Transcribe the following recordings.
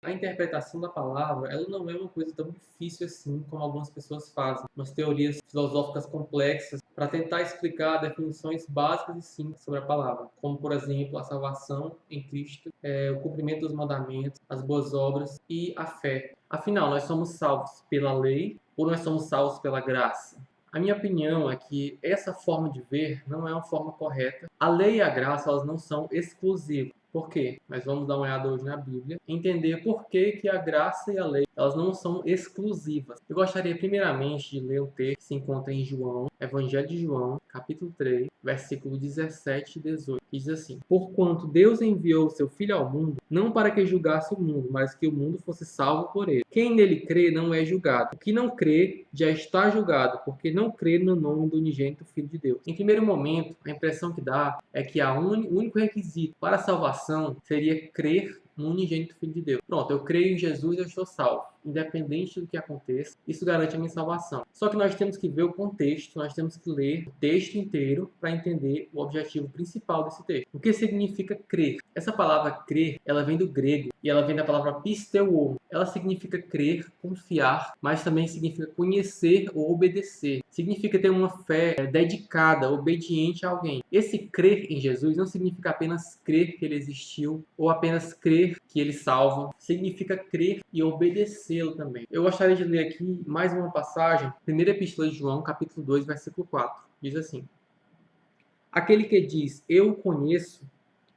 A interpretação da palavra, ela não é uma coisa tão difícil assim como algumas pessoas fazem. Umas teorias filosóficas complexas para tentar explicar definições básicas e simples sobre a palavra, como por exemplo a salvação em Cristo, o cumprimento dos mandamentos, as boas obras e a fé. Afinal, nós somos salvos pela lei ou nós somos salvos pela graça? A minha opinião é que essa forma de ver não é uma forma correta. A lei e a graça, elas não são exclusivas. Por quê? Nós vamos dar uma olhada hoje na Bíblia, entender por que a graça e a lei, elas não são exclusivas. Eu gostaria primeiramente de ler o texto que se encontra em João, Evangelho de João, capítulo 3, versículo 17 e 18, que diz assim: Porquanto Deus enviou o seu Filho ao mundo, não para que julgasse o mundo, mas que o mundo fosse salvo por ele. Quem nele crê não é julgado. O que não crê já está julgado, porque não crê no nome do unigênito Filho de Deus. Em primeiro momento, a impressão que dá é que o único requisito para a salvação seria crer no unigênito Filho de Deus. Pronto, eu creio em Jesus e eu estou salvo. Independente do que aconteça, isso garante a minha salvação. Só que nós temos que ver o contexto, nós temos que ler o texto inteiro para entender o objetivo principal desse texto. O que significa crer? Essa palavra crer, ela vem do grego e ela vem da palavra pisteuo. Ela significa crer, confiar, mas também significa conhecer ou obedecer. Significa ter uma fé dedicada, obediente a alguém. Esse crer em Jesus não significa apenas crer que ele existiu ou apenas crer que ele salva. Significa crer e obedecê-lo também. Eu gostaria de ler aqui mais uma passagem, primeira epístola de João, capítulo 2, versículo 4. Diz assim: Aquele que diz, eu o conheço,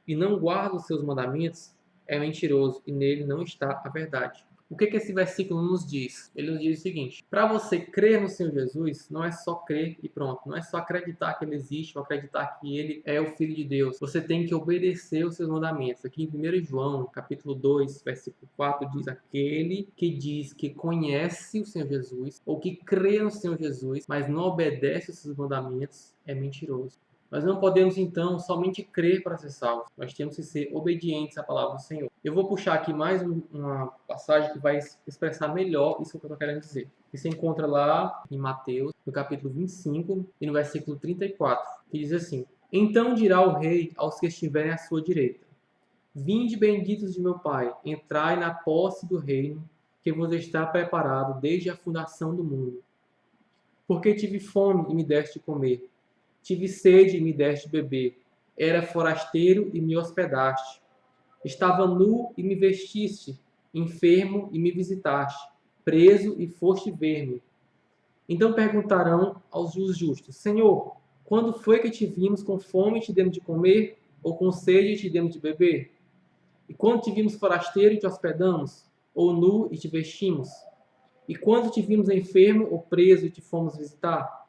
e não guarda os seus mandamentos, é mentiroso, e nele não está a verdade. O que esse versículo nos diz? Ele nos diz o seguinte: para você crer no Senhor Jesus, não é só crer e pronto, não é só acreditar que ele existe ou acreditar que ele é o Filho de Deus. Você tem que obedecer os seus mandamentos. Aqui em 1 João, capítulo 2, versículo 4, diz: aquele que diz que conhece o Senhor Jesus ou que crê no Senhor Jesus, mas não obedece os seus mandamentos, é mentiroso. Nós não podemos, então, somente crer para ser salvos. Nós temos que ser obedientes à palavra do Senhor. Eu vou puxar aqui mais uma passagem que vai expressar melhor isso que eu estou querendo dizer. Que se encontra lá em Mateus, no capítulo 25 e no versículo 34, que diz assim: Então dirá o rei aos que estiverem à sua direita: Vinde, benditos de meu Pai, entrai na posse do reino que vos está preparado desde a fundação do mundo. Porque tive fome e me deste de comer. Tive sede e me deste de beber. Era forasteiro e me hospedaste. Estava nu e me vestiste. Enfermo e me visitaste. Preso e foste ver-me. Então perguntarão aos justos: Senhor, quando foi que te vimos com fome e te demos de comer? Ou com sede e te demos de beber? E quando te vimos forasteiro e te hospedamos? Ou nu e te vestimos? E quando te vimos enfermo ou preso e te fomos visitar?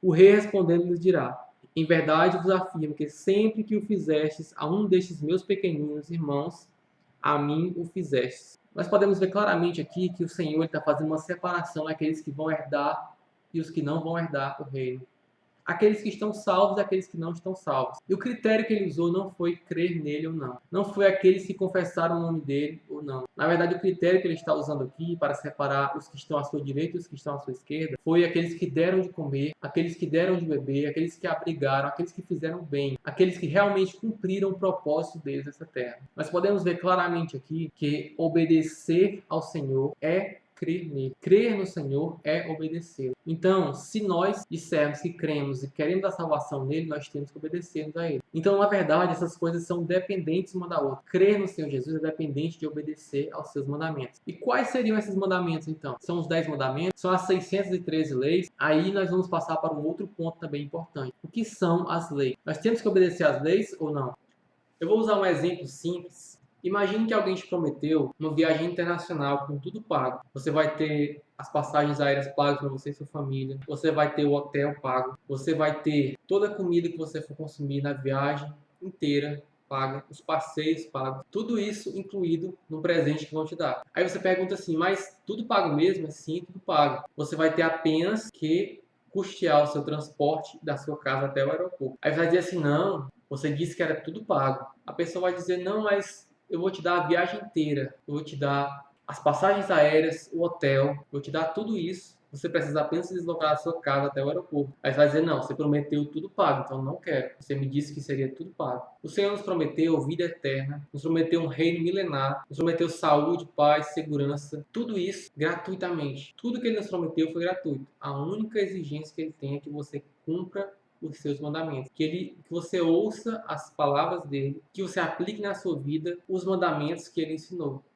O rei respondendo lhes dirá: Em verdade vos afirmo que sempre que o fizestes a um destes meus pequeninos irmãos, a mim o fizestes. Nós podemos ver claramente aqui que o Senhor está fazendo uma separação naqueles que vão herdar e os que não vão herdar o reino. Aqueles que estão salvos e aqueles que não estão salvos. E o critério que ele usou não foi crer nele ou não. Não foi aqueles que confessaram o nome dele ou não. Na verdade, o critério que ele está usando aqui para separar os que estão à sua direita e os que estão à sua esquerda foi aqueles que deram de comer, aqueles que deram de beber, aqueles que abrigaram, aqueles que fizeram bem, aqueles que realmente cumpriram o propósito deles nessa terra. Nós podemos ver claramente aqui que obedecer ao Senhor é crer nele. Crer no Senhor é obedecer. Então, se nós dissermos que cremos e queremos a salvação nele, nós temos que obedecermos a ele. Então, na verdade, essas coisas são dependentes uma da outra. Crer no Senhor Jesus é dependente de obedecer aos seus mandamentos. E quais seriam esses mandamentos, então? São os 10 mandamentos? São as 613 leis? Aí nós vamos passar para um outro ponto também importante. O que são as leis? Nós temos que obedecer às leis ou não? Eu vou usar um exemplo simples. Imagine que alguém te prometeu uma viagem internacional com tudo pago. Você vai ter as passagens aéreas pagas para você e sua família. Você vai ter o hotel pago. Você vai ter toda a comida que você for consumir na viagem inteira paga. Os passeios pagos. Tudo isso incluído no presente que vão te dar. Aí você pergunta assim, mas tudo pago mesmo? Sim, tudo pago. Você vai ter apenas que custear o seu transporte da sua casa até o aeroporto. Aí você vai dizer assim, não, você disse que era tudo pago. A pessoa vai dizer, não, mas eu vou te dar a viagem inteira, eu vou te dar as passagens aéreas, o hotel, eu vou te dar tudo isso, você precisa apenas se deslocar da sua casa até o aeroporto. Aí você vai dizer, não, você prometeu tudo pago, então não quero. Você me disse que seria tudo pago. O Senhor nos prometeu vida eterna, nos prometeu um reino milenar, nos prometeu saúde, paz, segurança, tudo isso gratuitamente. Tudo que Ele nos prometeu foi gratuito. A única exigência que Ele tem é que você cumpra os seus mandamentos, que você ouça as palavras dele, que você aplique na sua vida os mandamentos que ele ensinou.